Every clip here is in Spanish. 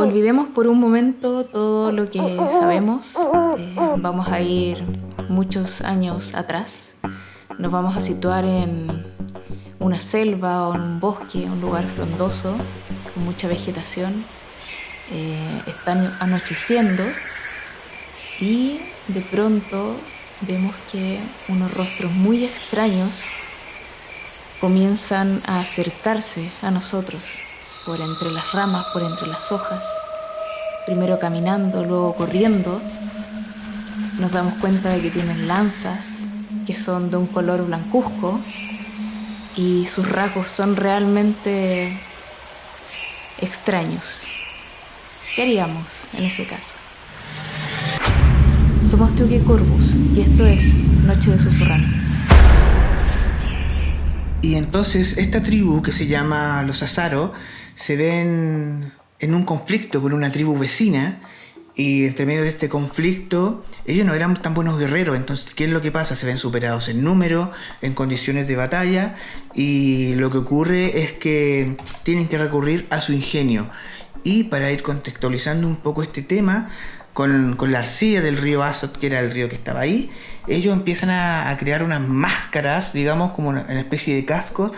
Olvidemos por un momento todo lo que sabemos. Vamos a ir muchos años atrás. Nos vamos a situar en una selva o en un bosque, un lugar frondoso, con mucha vegetación. Está anocheciendo y de pronto vemos que unos rostros muy extraños comienzan a acercarse a nosotros por entre las ramas, por entre las hojas, primero caminando, luego corriendo. Nos damos cuenta de que tienen lanzas que son de un color blancuzco y sus rasgos son realmente extraños. ¿Qué haríamos en ese caso? Somos Tuki Corvus y esto es Noche de Susurrantes. Y entonces esta tribu que se llama los Azaro se ven en un conflicto con una tribu vecina, y entre medio de este conflicto ellos no eran tan buenos guerreros. Entonces, ¿qué es lo que pasa? Se ven superados en número, en condiciones de batalla, y lo que ocurre es que tienen que recurrir a su ingenio. Y para ir contextualizando un poco este tema, con la arcilla del río Azot, que era el río que estaba ahí, ellos empiezan a crear unas máscaras, digamos, como una especie de cascos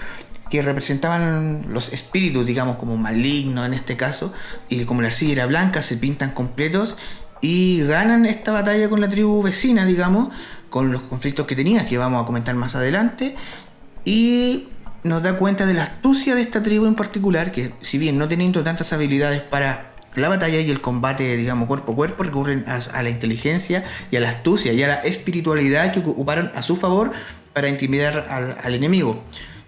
que representaban los espíritus, digamos, como malignos en este caso, y como la arcilla era blanca, se pintan completos y ganan esta batalla con la tribu vecina, digamos, con los conflictos que tenía, que vamos a comentar más adelante, y nos da cuenta de la astucia de esta tribu en particular, que si bien no teniendo tantas habilidades para la batalla y el combate, digamos, cuerpo a cuerpo, recurren a la inteligencia y a la astucia y a la espiritualidad que ocuparon a su favor para intimidar al enemigo.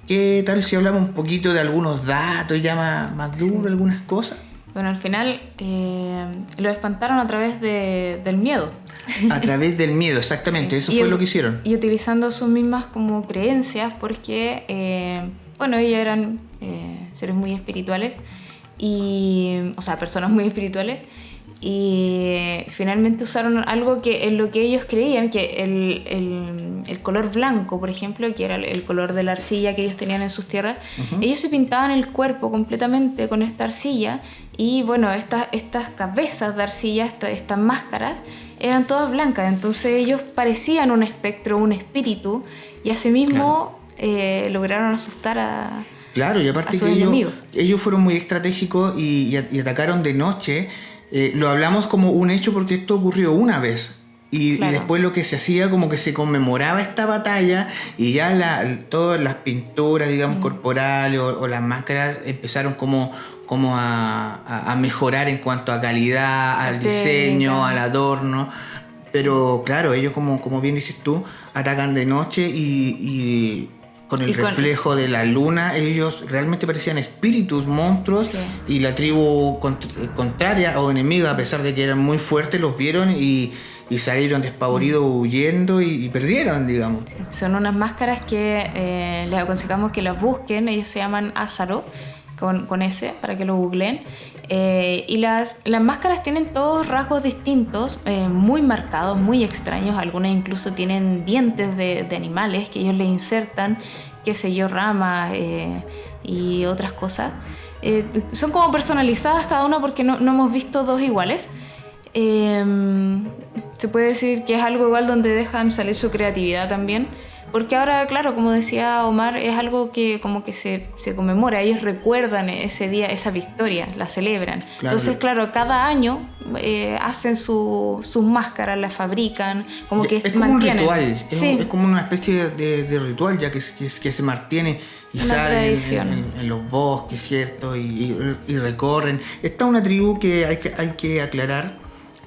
¿Qué tal si hablamos un poquito de algunos datos ya más duros, sí, algunas cosas? Bueno, al final lo espantaron a través del miedo. A través del miedo, exactamente, sí. Eso fue lo que hicieron. Y utilizando sus mismas como creencias, porque, bueno, ellos eran seres muy espirituales, o sea, personas muy espirituales, y finalmente usaron algo que en lo que ellos creían, que el color blanco, por ejemplo, que era el color de la arcilla que ellos tenían en sus tierras, ellos se pintaban el cuerpo completamente con esta arcilla, y bueno, estas cabezas de arcilla, estas máscaras, eran todas blancas. Entonces ellos parecían un espectro, un espíritu, y asimismo lograron asustar a... Claro, y aparte que ellos fueron muy estratégicos y atacaron de noche. Lo hablamos como un hecho porque esto ocurrió una vez. Y después lo que se hacía como que se conmemoraba esta batalla, y ya todas las pinturas, digamos, corporales o las máscaras empezaron como a mejorar en cuanto a calidad, al diseño, al adorno. Pero claro, ellos como bien dices tú, atacan de noche y con el reflejo de la luna, ellos realmente parecían espíritus, monstruos, sí. Y la tribu contraria o enemiga, a pesar de que eran muy fuertes, los vieron y salieron despavoridos huyendo y perdieron, digamos. Sí. Son unas máscaras que les aconsejamos que las busquen. Ellos se llaman Azaro, con S, para que lo googleen. Y las máscaras tienen todos rasgos distintos, muy marcados, muy extraños. Algunas incluso tienen dientes de animales que ellos le insertan, qué sé yo, ramas y otras cosas. Son como personalizadas cada una, porque no hemos visto dos iguales. Se puede decir que es algo igual donde dejan salir su creatividad también, porque ahora, claro, como decía Omar, es algo que como que se conmemora. Ellos recuerdan ese día, esa victoria, la celebran. Claro. Entonces, claro, cada año hacen sus máscaras, las fabrican, como que es como mantienen. Un ritual, es como una especie de ritual, ya que se mantiene y salen en los bosques, ¿cierto? Y recorren. Está una tribu que hay que aclarar,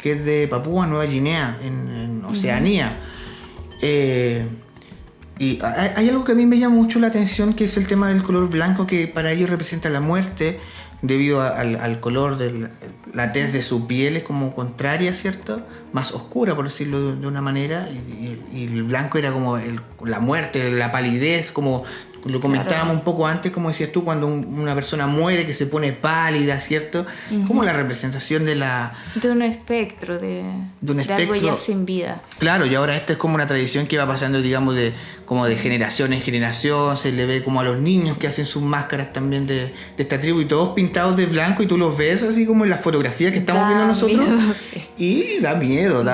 que es de Papúa Nueva Guinea, en Oceanía. Y hay algo que a mí me llama mucho la atención, que es el tema del color blanco, que para ellos representa la muerte, debido al color de la tez de su piel, es como contraria, ¿cierto? Más oscura, por decirlo de una manera, y el blanco era como la muerte, la palidez, como Lo comentábamos un poco antes, como decías tú, cuando una persona muere, que se pone pálida, ¿cierto? Como la representación de un espectro, de algo ya sin vida. Claro, y ahora esta es como una tradición que va pasando, digamos, como de generación en generación. Se le ve como a los niños que hacen sus máscaras también de esta tribu, y todos pintados de blanco, y tú los ves así como en las fotografías que estamos viendo nosotros. Miedo, sí. Y da miedo.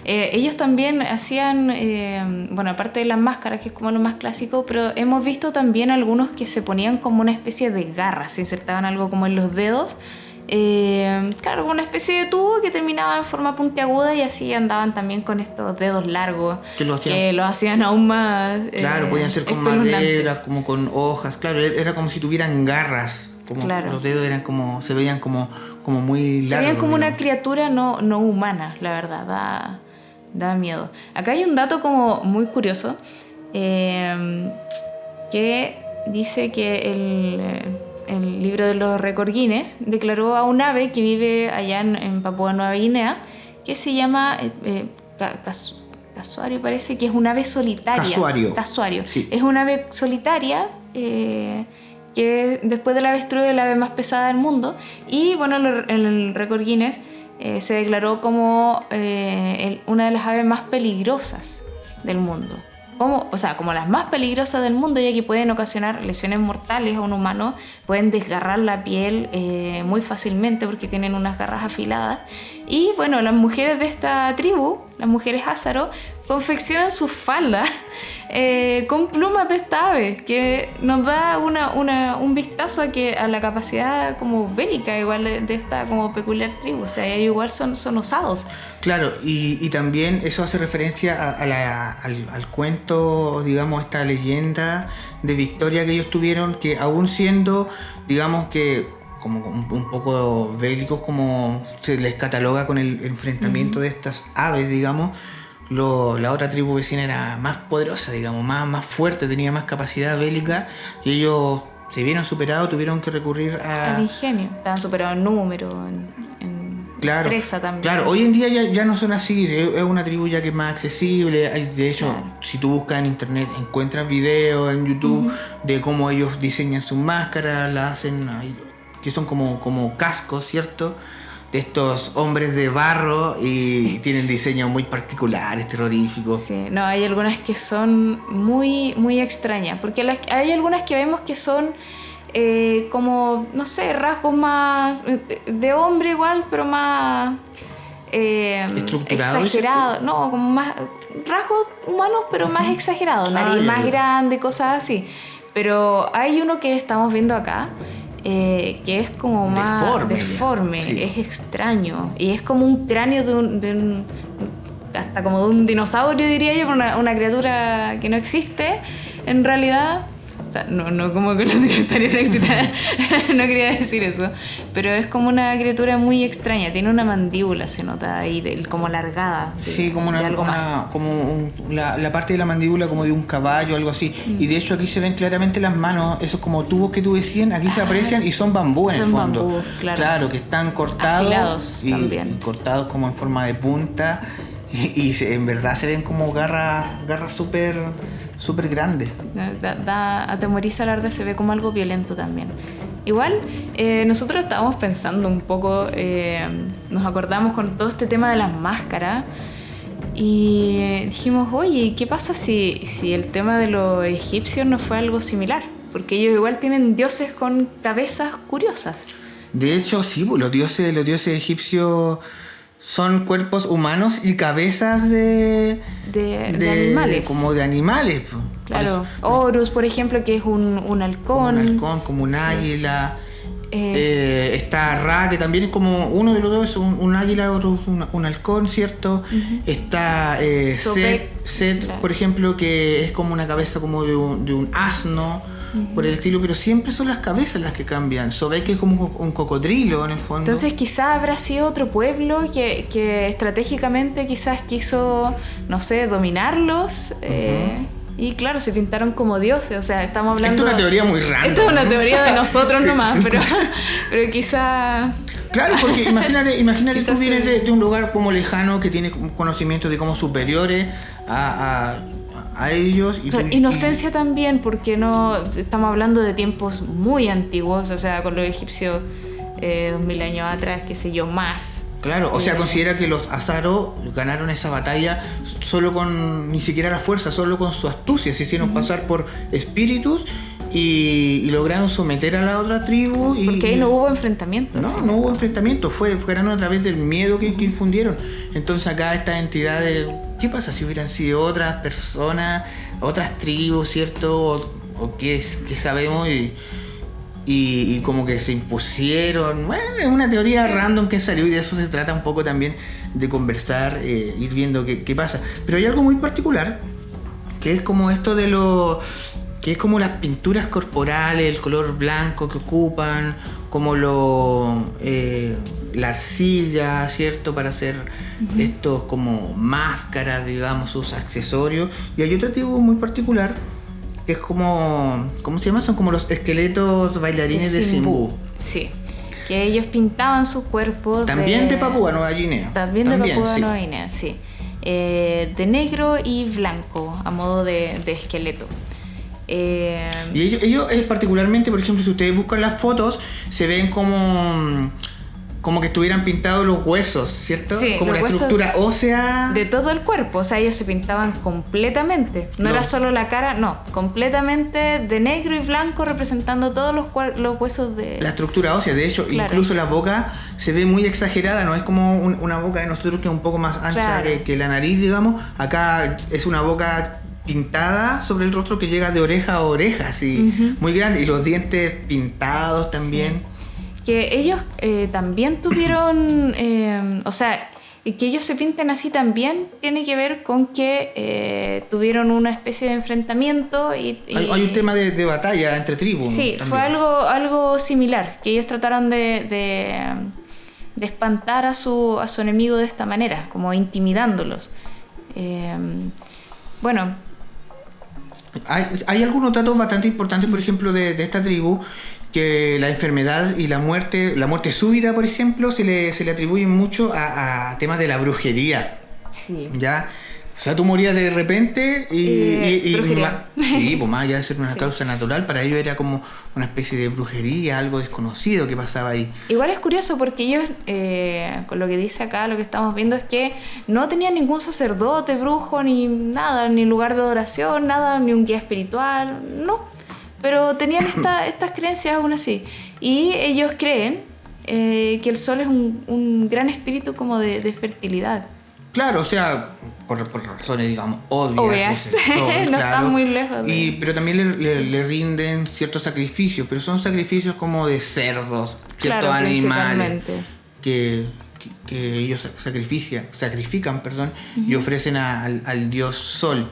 Ellos también hacían, bueno, aparte de las máscaras, que es como lo más clásico, pero hemos visto también algunos que se ponían como una especie de garras, se insertaban algo como en los dedos. Claro, una especie de tubo que terminaba en forma puntiaguda, y así andaban también con estos dedos largos que lo hacían aún más claro, podían ser con madera, como con hojas. Claro, era como si tuvieran garras, como los dedos eran como, se veían como muy largos. Se veían como una criatura no humana, la verdad, da miedo. Acá hay un dato como muy curioso, que dice que el libro de los récords Guinness declaró a un ave que vive allá en Papúa Nueva Guinea, que se llama casuario, parece que es un ave solitaria. Casuario. Sí. Es una ave solitaria que después del avestruz es la ave más pesada del mundo. Y bueno, en el récord Guinness se declaró como una de las aves más peligrosas del mundo. Como las más peligrosas del mundo, ya que pueden ocasionar lesiones mortales a un humano, pueden desgarrar la piel muy fácilmente porque tienen unas garras afiladas. Y bueno, las mujeres de esta tribu, las mujeres Ázaro, confeccionan sus faldas con plumas de esta ave, que nos da un vistazo a la capacidad como bélica igual de esta como peculiar tribu. O sea, ellos igual son osados. Claro, y también eso hace referencia al cuento, digamos, esta leyenda de victoria que ellos tuvieron, que aún siendo, digamos que como un poco bélicos, como se les cataloga con el enfrentamiento de estas aves, digamos, la otra tribu vecina era más poderosa, digamos, más fuerte, tenía más capacidad bélica, y ellos se vieron superados, tuvieron que recurrir al ingenio. Estaban superados en número, claro, presa también. Claro, hoy en día ya no son así, es una tribu ya que es más accesible. De hecho, si tú buscas en internet, encuentras videos en YouTube de cómo ellos diseñan sus máscaras, las hacen, que son como cascos, ¿cierto? De estos hombres de barro, y tienen diseños muy particulares, terroríficos. Sí, no, hay algunas que son muy, muy extrañas, porque hay algunas que vemos que son como, no sé, rasgos más de hombre igual, pero más exagerados, no, como más rasgos humanos, pero más exagerados, nariz más grande, cosas así. Pero hay uno que estamos viendo acá, que es como más deforme, sí. Es extraño, y es como un cráneo de un hasta como de un dinosaurio, diría yo, una criatura que no existe en realidad. O sea, no como que los dinosaurios no existen, no quería decir eso, pero es como una criatura muy extraña, tiene una mandíbula, se nota ahí, como alargada, sí, como algo más. Como la parte de la mandíbula como de un caballo, algo así. Y de hecho aquí se ven claramente las manos, esos como tubos que tú decías, aquí se aprecian, y son bambú en el fondo. Bambú, claro, que están cortados. Afilados también. Cortados como en forma de punta, y en verdad se ven como garras súper grande. Atemoriza, la verdad, se ve como algo violento también. Igual, nosotros estábamos pensando un poco, nos acordamos con todo este tema de las máscaras, y dijimos, oye, ¿qué pasa si el tema de los egipcios no fue algo similar? Porque ellos igual tienen dioses con cabezas curiosas. De hecho, sí, los dioses egipcios son cuerpos humanos y cabezas de animales. Como de animales. Claro. Horus, por ejemplo, que es un halcón. Un halcón, como un águila. Está Ra, que también es como uno de los dos, un águila, otro un halcón, ¿cierto? Está Set, claro, por ejemplo, que es como una cabeza como de un asno. Por el estilo, pero siempre son las cabezas las que cambian. Sobek es como un cocodrilo en el fondo. Entonces quizás habrá sido otro pueblo que estratégicamente quizás quiso, no sé, dominarlos. Y claro, se pintaron como dioses. O sea, estamos hablando... Esto es una teoría muy random. Esto es una teoría de nosotros nomás, pero quizás... Claro, porque imagínate tú vienes de un lugar como lejano, que tiene conocimientos de como superiores a a ellos. Claro, inocencia también, porque no estamos hablando de tiempos muy antiguos, o sea, con los egipcios 2000 años atrás, qué sé yo, más. Claro, o sea, considera que los Azaro ganaron esa batalla solo con, ni siquiera la fuerza, solo con su astucia. Se hicieron pasar por espíritus y lograron someter a la otra tribu. Porque ahí no hubo enfrentamiento. No hubo enfrentamiento, fueron a través del miedo que infundieron. Entonces acá estas entidades, ¿qué pasa si hubieran sido otras personas, otras tribus, cierto? O qué sabemos y como que se impusieron. Bueno, es una teoría random que salió y de eso se trata un poco también, de conversar, ir viendo qué pasa. Pero hay algo muy particular, que es como esto de que es como las pinturas corporales, el color blanco que ocupan, como la arcilla, ¿cierto? Para hacer estos como máscaras, digamos, sus accesorios. Y hay otra tribu muy particular, que es como, ¿cómo se llama? Son como los esqueletos bailarines de Simbú. Sí, que ellos pintaban sus cuerpos también de Papúa Nueva Guinea. También de Papúa Nueva Guinea, sí. De negro y blanco, a modo de esqueleto. Y ellos particularmente, por ejemplo, si ustedes buscan las fotos, se ven como que estuvieran pintados los huesos, ¿cierto? Sí, como la estructura ósea de todo el cuerpo. O sea, ellos se pintaban completamente. No era solo la cara, no, completamente de negro y blanco, representando todos los huesos de la estructura ósea. De hecho, claro, incluso la boca se ve muy exagerada, no es como una boca de nosotros que es un poco más ancha, claro, que la nariz, digamos. Acá es una boca pintada sobre el rostro que llega de oreja a oreja, así, muy grande, y los dientes pintados también. Sí. Que ellos también tuvieron, o sea, que ellos se pinten así también tiene que ver con que tuvieron una especie de enfrentamiento y hay un tema de batalla entre tribus. Sí, también fue algo similar, que ellos trataron de espantar a su enemigo de esta manera, como intimidándolos. Bueno, hay algunos datos bastante importantes, por ejemplo, de esta tribu, que la enfermedad y la muerte súbita, por ejemplo, se le atribuyen mucho a temas de la brujería. Sí. ¿Ya? O sea, tú morías de repente y sí, pues más allá de ser una causa natural, para ellos era como una especie de brujería, algo desconocido que pasaba ahí. Igual es curioso porque ellos, con lo que dice acá, lo que estamos viendo es que no tenían ningún sacerdote, brujo, ni nada, ni lugar de adoración, nada, ni un guía espiritual, no. Pero tenían estas creencias aún así. Y ellos creen que el sol es un gran espíritu como de fertilidad. Claro, o sea, por razones, digamos, obvias. No claro, están muy lejos. Pero también le rinden ciertos sacrificios, pero son sacrificios como de cerdos, ciertos claro, animales que ellos sacrifican, y ofrecen al dios sol.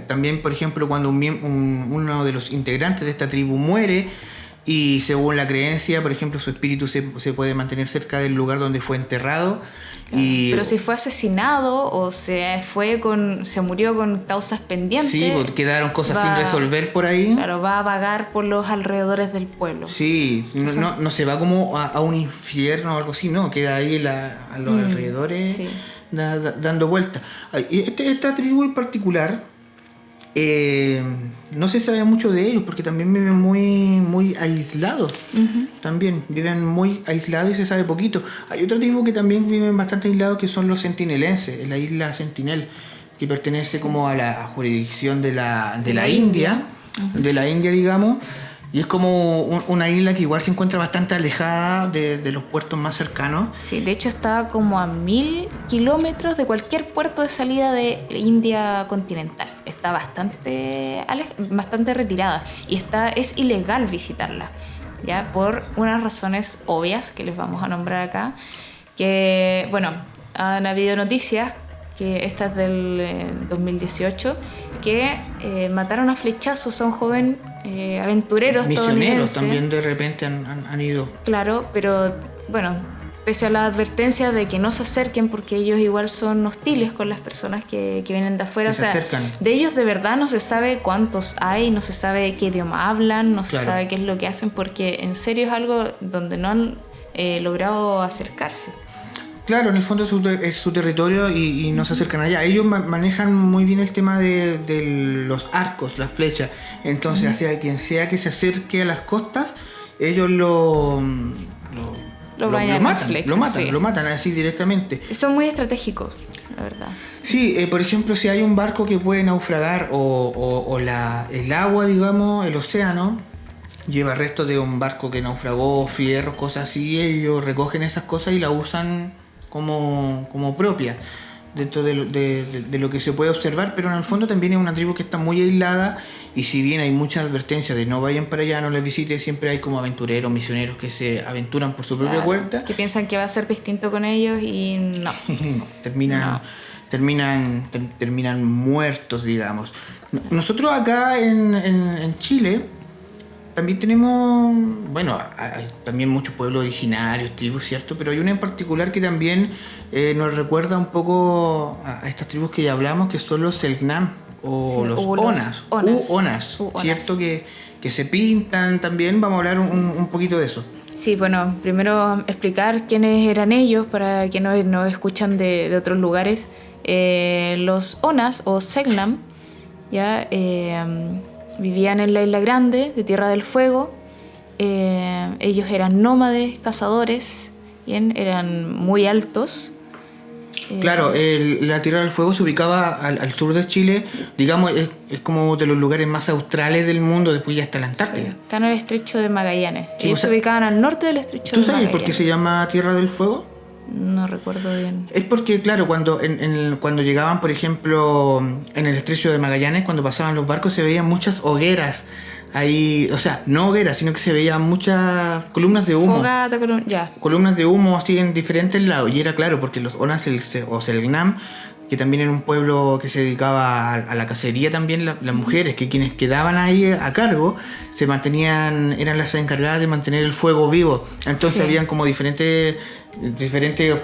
También, por ejemplo, cuando uno de los integrantes de esta tribu muere, y según la creencia, por ejemplo, su espíritu se puede mantener cerca del lugar donde fue enterrado. Claro. Pero si fue asesinado o se murió con causas pendientes, sí, porque quedaron cosas sin resolver por ahí. Claro, va a vagar por los alrededores del pueblo. Sí, entonces, no se va como a un infierno o algo así, no, queda ahí a los alrededores. Sí. Dando vueltas. Esta tribu en particular, no se sabe mucho de ellos porque también viven muy aislados. También viven muy aislados y se sabe poquito. Hay otra tribu que también viven bastante aislados, que son los sentinelenses, en la isla Sentinel, que pertenece como a la jurisdicción de la India, de la India, digamos. Y es como una isla que igual se encuentra bastante alejada de los puertos más cercanos. Sí, de hecho está como a 1000 kilómetros de cualquier puerto de salida de India continental. Está bastante retirada y es ilegal visitarla, ya por unas razones obvias que les vamos a nombrar acá. Que, bueno, han habido noticias, que esta es del 2018, que mataron a flechazos a un joven aventurero estadounidense. Misioneros también de repente han ido. Claro, pero bueno, pese a la advertencia de que no se acerquen porque ellos igual son hostiles con las personas que vienen de afuera. O sea, de ellos de verdad no se sabe cuántos hay, no se sabe qué idioma hablan, no se sabe qué es lo que hacen, porque en serio es algo donde no han logrado acercarse. Claro, en el fondo es su territorio y no se acercan allá. Ellos manejan muy bien el tema de los arcos, las flechas. Entonces, hacia quien sea que se acerque a las costas, ellos lo matan, flechas, lo matan así directamente. Son muy estratégicos, la verdad. Sí, por ejemplo, si hay un barco que puede naufragar o el agua, digamos, el océano, lleva restos de un barco que naufragó, fierros, cosas así, ellos recogen esas cosas y las usan como propia dentro de lo que se puede observar, pero en el fondo también es una tribu que está muy aislada y si bien hay muchas advertencias de no vayan para allá, no les visiten, siempre hay como aventureros, misioneros que se aventuran por su propia cuenta. Que piensan que va a ser distinto con ellos y no. terminan muertos, digamos. Nosotros acá en Chile también tenemos, bueno, hay también muchos pueblos originarios, tribus, ¿cierto? Pero hay una en particular que también nos recuerda un poco a estas tribus que ya hablamos, que son los Selknam o los Onas, ¿cierto? Que se pintan también. Vamos a hablar un poquito de eso. Sí, bueno, primero explicar quiénes eran ellos para quienes nos escuchan de otros lugares. Los Onas o Selknam, ya... vivían en la Isla Grande de Tierra del Fuego. Ellos eran nómades, cazadores, bien, eran muy altos. Claro, la Tierra del Fuego se ubicaba al sur de Chile, digamos, es como de los lugares más australes del mundo, después ya está la Antártida. Sí, está en el estrecho de Magallanes. Sí, ellos se ubicaban al norte del estrecho de Magallanes. ¿Tú sabes por qué se llama Tierra del Fuego? No recuerdo bien. Es porque, claro, cuando llegaban, por ejemplo, en el estrecho de Magallanes, cuando pasaban los barcos, se veían muchas hogueras ahí, o sea, no hogueras, sino que se veían muchas columnas de humo. Fogata, columnas de humo así en diferentes lados. Y era claro, porque los Onas o Selknam, que también era un pueblo que se dedicaba a la cacería también, las mujeres, que quienes quedaban ahí a cargo, eran las encargadas de mantener el fuego vivo. Entonces habían como diferentes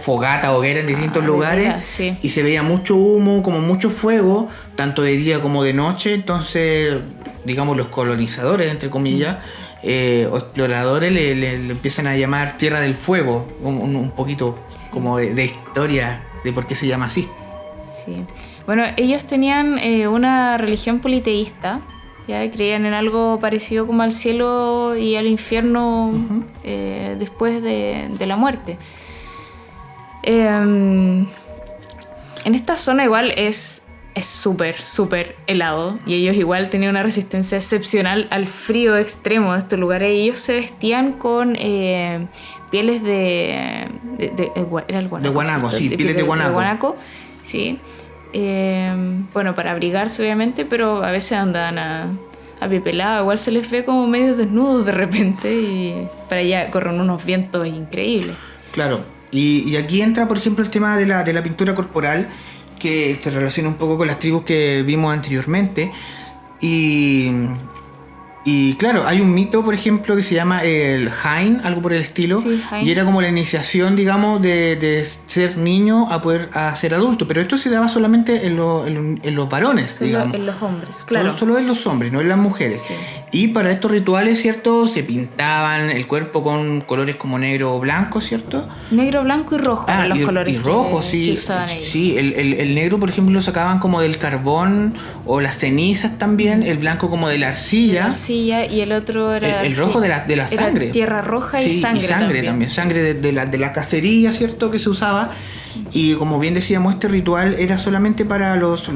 fogatas, hogueras en distintos lugares, y se veía mucho humo, como mucho fuego, tanto de día como de noche. Entonces, digamos, los colonizadores, entre comillas, o exploradores le empiezan a llamar Tierra del Fuego, un poquito como de historia de por qué se llama así. Sí. Bueno, ellos tenían una religión politeísta, ya creían en algo parecido como al cielo y al infierno después de la muerte. En esta zona igual es súper, súper helado y ellos igual tenían una resistencia excepcional al frío extremo de estos lugares. Ellos se vestían con pieles era el guanaco. De guanaco, sí, pieles de guanaco. De guanaco, sí. Bueno, para abrigarse obviamente, pero a veces andaban a pie pelado, igual se les ve como medio desnudos de repente y para allá corren unos vientos increíbles. Claro, y aquí entra por ejemplo el tema de la pintura corporal, que se relaciona un poco con las tribus que vimos anteriormente. Y claro, hay un mito, por ejemplo, que se llama el Hain, algo por el estilo, sí, y era como la iniciación, digamos, de ser niño a ser adulto, pero esto se daba solamente en los varones, digamos. En los hombres, claro. Solo en los hombres, no en las mujeres. Sí. Y para estos rituales, ¿cierto? Se pintaban el cuerpo con colores como negro o blanco, ¿cierto? Negro, blanco y rojo eran los colores y rojo, que usaban ellos. Sí, el negro, por ejemplo, lo sacaban como del carbón o las cenizas también, el blanco como de la arcilla. Y el otro era el rojo de la sangre. Tierra roja y sangre también. Sangre de la cacería, ¿cierto? Que se usaba. Y como bien decíamos, este ritual era solamente para los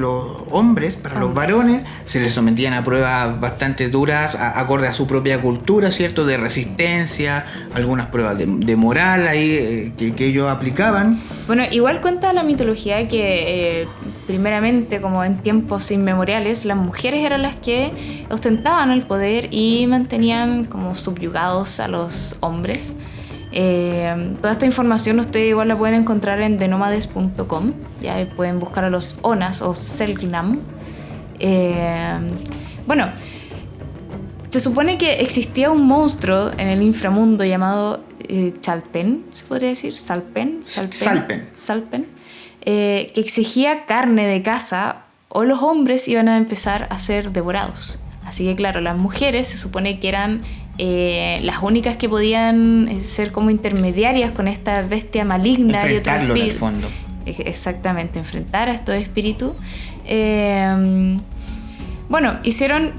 hombres, para los varones. Se les sometían a pruebas bastante duras, acorde a su propia cultura, ¿cierto? De resistencia, algunas pruebas de moral ahí que ellos aplicaban. Bueno, igual cuenta la mitología que primeramente, como en tiempos inmemoriales, las mujeres eran las que ostentaban el poder y mantenían como subyugados a los hombres. Toda esta información ustedes igual la pueden encontrar en thenomades.com. Ya pueden buscar a los Onas o Selknam. Bueno, se supone que existía un monstruo en el inframundo llamado Chalpen, ¿se podría decir? Salpen, que exigía carne de caza o los hombres iban a empezar a ser devorados. Así que claro, las mujeres se supone que eran las únicas que podían ser como intermediarias con esta bestia maligna. Enfrentarlo en el fondo. Exactamente, enfrentar a estos espíritus. Bueno,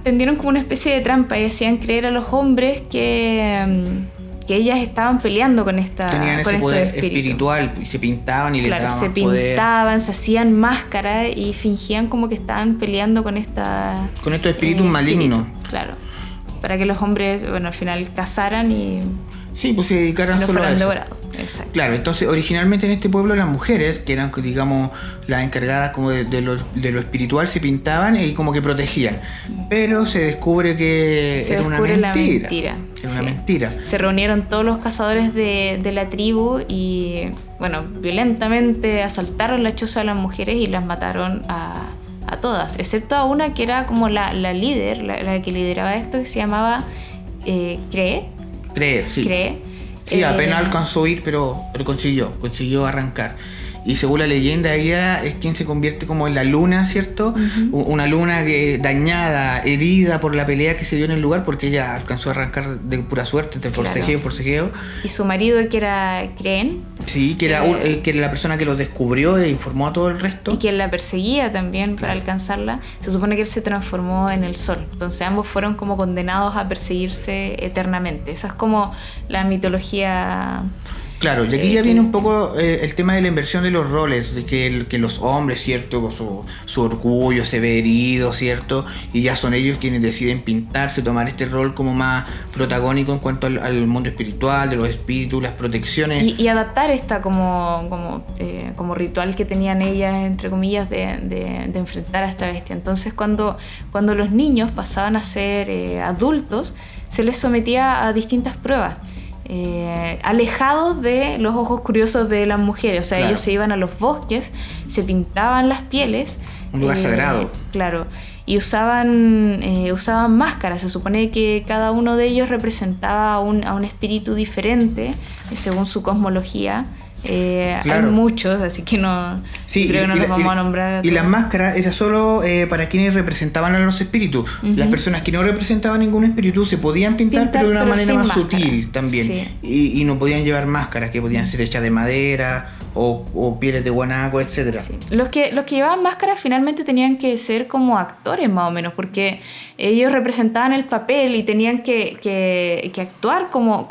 tendieron como una especie de trampa y hacían creer a los hombres que ellas estaban peleando con tenían ese poder espiritual y se pintaban y claro, les daban se pintaban, se hacían máscaras y fingían como que estaban peleando con estos espíritus malignos. Claro, para que los hombres, bueno, al final cazaran y sí, pues se dedicaran solo a eso. devorados. Exacto. Claro, entonces originalmente en este pueblo las mujeres, que eran, digamos, las encargadas como de lo espiritual, se pintaban y como que protegían. Pero se descubre que era una mentira. Era una mentira. Se reunieron todos los cazadores de la tribu y, bueno, violentamente asaltaron la choza de las mujeres y las mataron a todas, excepto a una que era como la líder, la que lideraba esto, que se llamaba Cree. Sí. Cree. Sí, apenas alcanzó a ir, pero consiguió arrancar. Y según la leyenda, ella es quien se convierte como en la luna, ¿cierto? Uh-huh. Una luna dañada, herida por la pelea que se dio en el lugar, porque ella alcanzó a arrancar de pura suerte, entre forcejeo. Y su marido, que era Creen. Sí, que era la persona que los descubrió e informó a todo el resto. Y quien la perseguía también para alcanzarla. Se supone que él se transformó en el sol. Entonces ambos fueron como condenados a perseguirse eternamente. Esa es como la mitología. Claro, y aquí ya viene un poco el tema de la inversión de los roles, de que los hombres, ¿cierto? Con su orgullo se ve herido, ¿cierto? Y ya son ellos quienes deciden pintarse, tomar este rol como más protagónico en cuanto al mundo espiritual, de los espíritus, las protecciones. Y adaptar esta como ritual que tenían ellas, entre comillas, de enfrentar a esta bestia. Entonces cuando los niños pasaban a ser adultos, se les sometía a distintas pruebas. Alejados de los ojos curiosos de las mujeres. O sea, claro, ellos se iban a los bosques, se pintaban las pieles. Un lugar sagrado. Claro. Y usaban máscaras. Se supone que cada uno de ellos representaba a un espíritu diferente, según su cosmología. Claro. Hay muchos, así que no creo que no los vamos a nombrar a todos. Y las máscaras era solo para quienes representaban a los espíritus. Uh-huh. Las personas que no representaban ningún espíritu se podían pintar pero de una manera más sutil también. Sí. Y no podían llevar máscaras que podían ser hechas de madera o pieles de guanaco, etcétera. Sí. Los que llevaban máscaras finalmente tenían que ser como actores más o menos, porque ellos representaban el papel y tenían que actuar como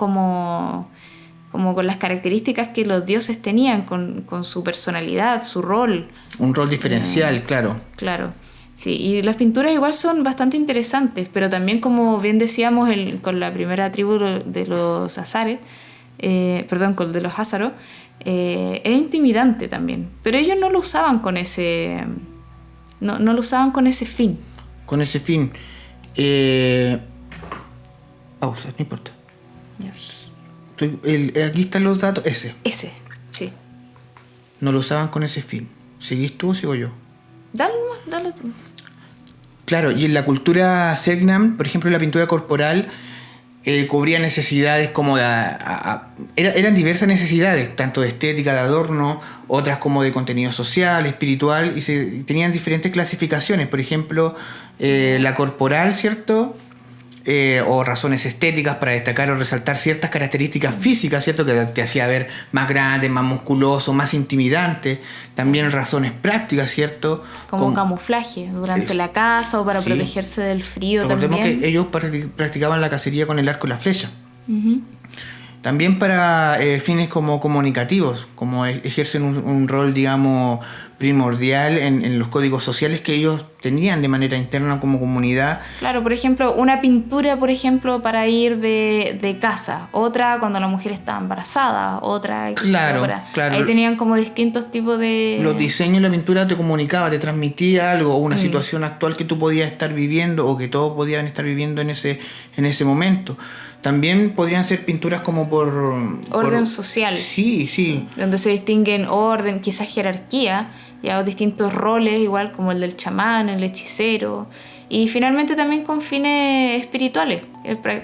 con las características que los dioses tenían, con su personalidad, su rol. Un rol diferencial, claro. Claro, sí. Y las pinturas igual son bastante interesantes, pero también, como bien decíamos, con la primera tribu de los azares, con de los ázaros, era intimidante también. Pero ellos no lo usaban con ese... No lo usaban con ese fin. Con ese fin. Pausa, no importa. Ya. Aquí están los datos. Ese, sí. No lo usaban con ese fin. ¿Seguís tú o sigo yo? Dale tú. Claro, y en la cultura Selknam, por ejemplo, la pintura corporal cubría necesidades como eran diversas necesidades, tanto de estética, de adorno, otras como de contenido social, espiritual, y tenían diferentes clasificaciones. Por ejemplo, la corporal, ¿cierto? O razones estéticas para destacar o resaltar ciertas características físicas, ¿cierto? Que te hacía ver más grande, más musculoso, más intimidante. También razones prácticas, ¿cierto? Como camuflaje durante la caza o para protegerse del frío. Recordemos también. Que ellos practicaban la cacería con el arco y la flecha. Uh-huh. También para fines como comunicativos, como ejercen un rol, digamos, primordial en los códigos sociales que ellos tenían de manera interna como comunidad. Claro, por ejemplo, una pintura, para ir de casa, otra cuando la mujer estaba embarazada, otra... Claro. Ahí tenían como distintos tipos de... Los diseños y la pintura te comunicaba, te transmitía algo, una situación actual que tú podías estar viviendo o que todos podían estar viviendo en ese momento. También podrían ser pinturas como por orden social. Sí. Donde se distinguen orden, quizás jerarquía, ya distintos roles, igual como el del chamán, el hechicero. Y finalmente también con fines espirituales,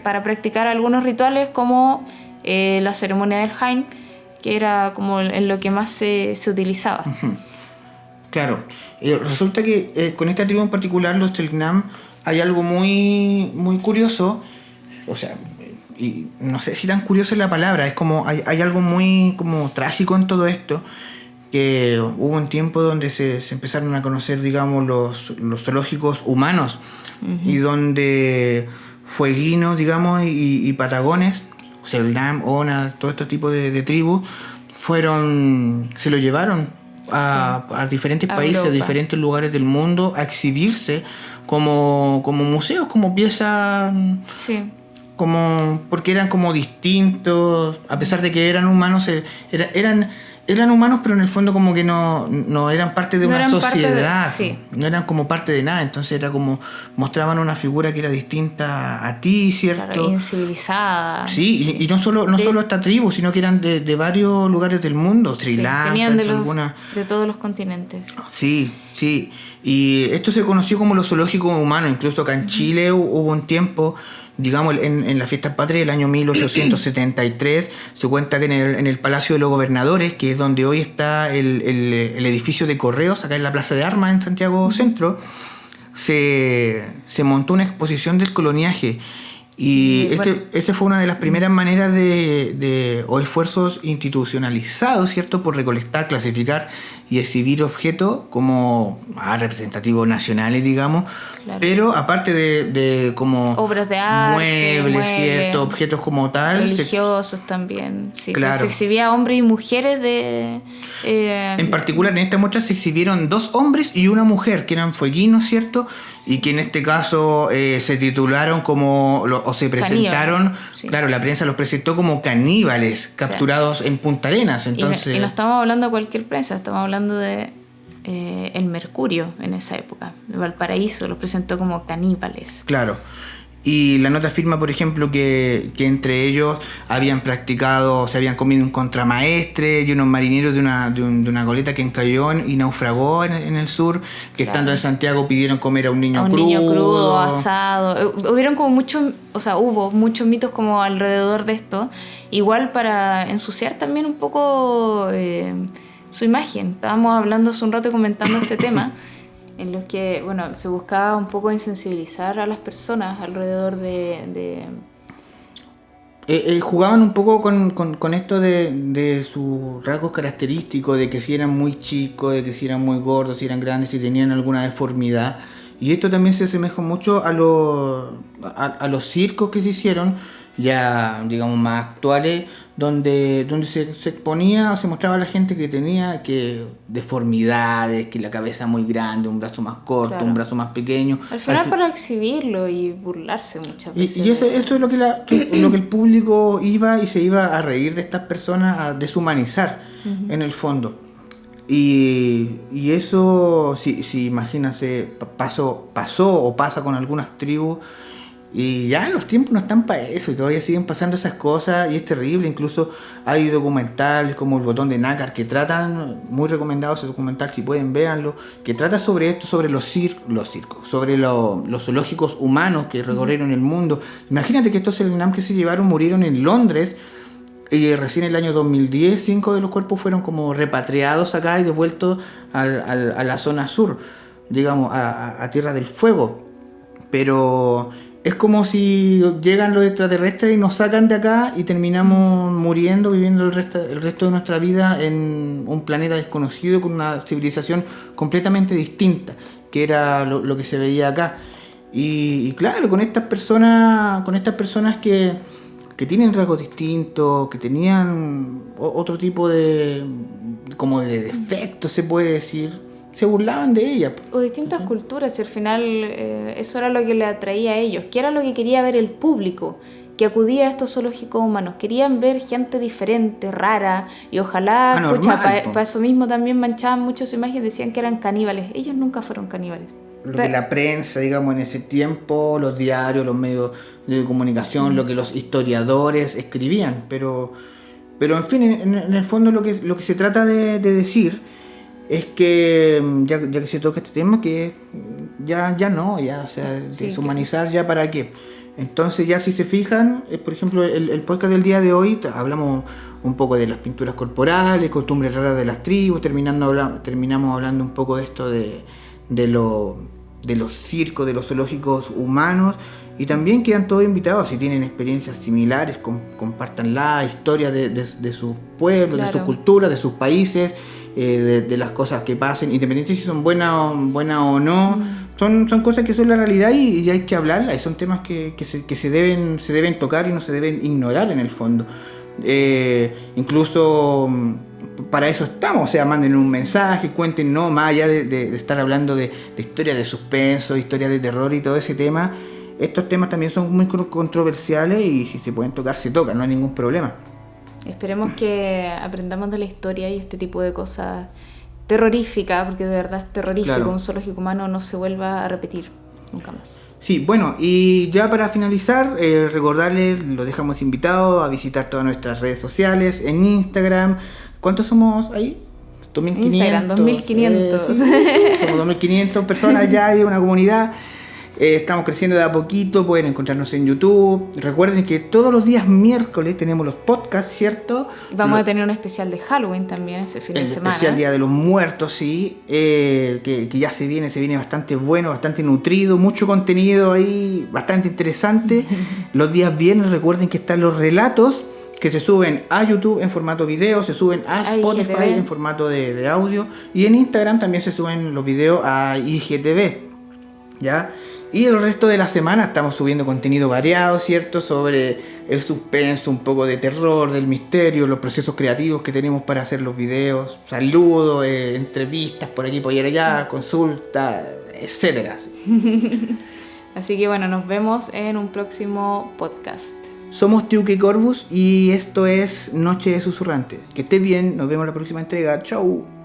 para practicar algunos rituales como la ceremonia del Hain, que era como en lo que más se utilizaba. Uh-huh. Claro. Resulta que con esta tribu en particular, los Selknam, hay algo muy, muy curioso. O sea, y no sé si tan curiosa es la palabra, es como hay algo muy como trágico en todo esto, que hubo un tiempo donde se empezaron a conocer, digamos, los zoológicos humanos, y donde fueguinos, digamos, y patagones, Selknam, Ona, todo este tipo de tribus, se lo llevaron a diferentes países, a diferentes lugares del mundo, a exhibirse como museos, como piezas, porque eran como distintos, a pesar de que eran humanos, eran humanos, pero en el fondo como que no eran parte de una sociedad, no eran como parte de nada, entonces era como mostraban una figura que era distinta a ti, ¿cierto? Claro, incivilizada. Sí, y no solo esta tribu, sino que eran de varios lugares del mundo, Sri Lanka, tenían de todos los continentes. Sí, y esto se conoció como los zoológicos humanos, incluso acá en Chile hubo un tiempo, digamos, en la fiesta patria del año 1873, se cuenta que en el Palacio de los Gobernadores, que es donde hoy está el edificio de Correos, acá en la Plaza de Armas, en Santiago Centro, se montó una exposición del coloniaje. Y este fue una de las primeras maneras o esfuerzos institucionalizados, ¿cierto?, por recolectar, clasificar y exhibir objetos como representativos nacionales, digamos, pero aparte de como obras de arte, muebles, ¿cierto?, objetos como tal, religiosos también, sí, claro. Se exhibía hombres y mujeres en particular en esta muestra se exhibieron 2 hombres y una mujer que eran fueguinos, ¿cierto?, y que en este caso se titularon como o se presentaron, claro, la prensa los presentó como caníbales capturados en Punta Arenas. Entonces, y no estamos hablando de cualquier prensa, estamos hablando de el Mercurio en esa época, de Valparaíso, los presentó como caníbales. Claro. Y la nota afirma, por ejemplo, que entre ellos habían practicado, se habían comido un contramaestre y unos marineros de una goleta que encalló y naufragó en el sur, que estando en Santiago pidieron comer a un niño crudo. Niño crudo, asado. Hubo muchos mitos como alrededor de esto, igual para ensuciar también un poco su imagen. Estábamos hablando hace un rato comentando este tema, en los que, se buscaba un poco insensibilizar a las personas alrededor de jugaban un poco con esto de sus rasgos característicos, de que si eran muy chicos, de que si eran muy gordos, si eran grandes, si tenían alguna deformidad. Y esto también se asemeja mucho a los circos que se hicieron, ya digamos más actuales, donde se exponía o se mostraba a la gente que tenía deformidades, que la cabeza muy grande, un brazo más corto, un brazo más pequeño. Al final para exhibirlo y burlarse muchas veces. Y esto es lo que el público iba y se iba a reír de estas personas, a deshumanizar en el fondo. Y eso, si imagínense, pasó o pasa con algunas tribus. Y ya los tiempos no están para eso y todavía siguen pasando esas cosas y es terrible. Incluso hay documentales como El Botón de Nácar que tratan, muy recomendado ese documental, si pueden véanlo, que trata sobre esto, sobre los circos, sobre los zoológicos humanos que recorrieron el mundo. Imagínate que estos Selknam que se llevaron murieron en Londres y recién en el año 2010 5 de los cuerpos fueron como repatriados acá y devueltos a la zona sur, digamos, a Tierra del Fuego. Pero es como si llegan los extraterrestres y nos sacan de acá y terminamos muriendo, viviendo el resto de nuestra vida en un planeta desconocido con una civilización completamente distinta, que era lo que se veía acá. Y claro, con estas personas que tienen rasgos distintos, que tenían otro tipo de defectos, se puede decir, se burlaban de ella. O distintas culturas, y al final eso era lo que le atraía a ellos, que era lo que quería ver el público que acudía a estos zoológicos humanos. Querían ver gente diferente, rara, y ojalá, para eso mismo también manchaban mucho su imagen, decían que eran caníbales. Ellos nunca fueron caníbales. Lo que la prensa, digamos, en ese tiempo, los diarios, los medios de comunicación, lo que los historiadores escribían, pero en fin, en el fondo lo que se trata de decir es que, ya que se toca este tema, que ya no, o sea, deshumanizar ya para qué. Entonces ya si se fijan, por ejemplo, el podcast del día de hoy, hablamos un poco de las pinturas corporales, costumbres raras de las tribus, terminamos hablando un poco de esto de los circos, de los zoológicos humanos, Y también quedan todos invitados, si tienen experiencias similares, compártanla, historias de sus pueblos, de sus culturas, de sus países, de las cosas que pasen, independientemente si son buenas o no. Son cosas que son la realidad y hay que hablarlas, y son temas que se deben tocar y no se deben ignorar en el fondo. Incluso para eso estamos, o sea, manden un mensaje, cuéntenos, más allá de estar hablando de historias de suspenso, historias de terror y todo ese tema. Estos temas también son muy controversiales y si se pueden tocar, se tocan, no hay ningún problema. Esperemos que aprendamos de la historia y este tipo de cosas terroríficas, porque de verdad es terrorífico. Claro. Un zoológico humano no se vuelva a repetir nunca más. Sí, bueno, y ya para finalizar, recordarles, los dejamos invitados a visitar todas nuestras redes sociales, en Instagram. ¿Cuántos somos ahí? 2.500. Instagram, 2.500. Somos 2.500 personas ya, hay una comunidad. Estamos creciendo de a poquito, pueden encontrarnos en YouTube. Recuerden que todos los días miércoles tenemos los podcasts, ¿cierto? Vamos a tener un especial de Halloween también ese fin de semana. El especial Día de los Muertos, sí, que ya se viene bastante bueno, bastante nutrido, mucho contenido ahí, bastante interesante. Los días viernes recuerden que están los relatos que se suben a YouTube en formato video, se suben a Spotify en formato de audio, y en Instagram también se suben los videos a IGTV, ¿ya? Y el resto de la semana estamos subiendo contenido variado, ¿cierto? Sobre el suspenso, un poco de terror, del misterio, los procesos creativos que tenemos para hacer los videos, saludos, entrevistas por aquí, por allá, consultas, etcétera. Así que bueno, nos vemos en un próximo podcast. Somos Tiuque Corvus y esto es Noche de Susurrante. Que estés bien, nos vemos en la próxima entrega. Chau.